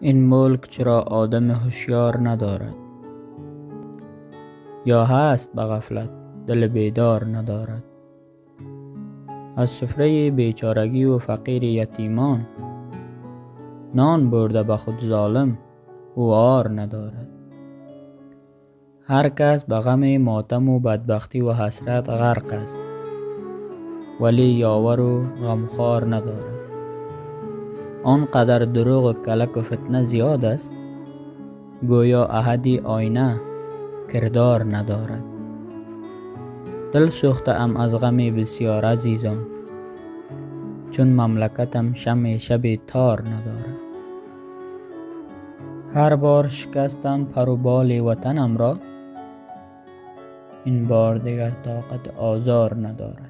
این ملک چرا آدم هوشیار ندارد؟ یا هست به غفلت دل بیدار ندارد؟ از سفره بیچارگی و فقیر یتیمان، نان برده به خود ظالم او عار ندارد. هر کس به غم ماتم و بدبختی و حسرت غرق است، ولی یاور و غمخوار ندارد. آنقدر دروغ و کلک و فتنه زیاد است، گویا احدی آینه کردار ندارد. دل سوخته ام از غم بسیار عزیزان، چون مملکتم شمع شب تار ندارد. هر بار شکستند پر و بال وطنم را، این بار دیگر طاقت آزار ندارد.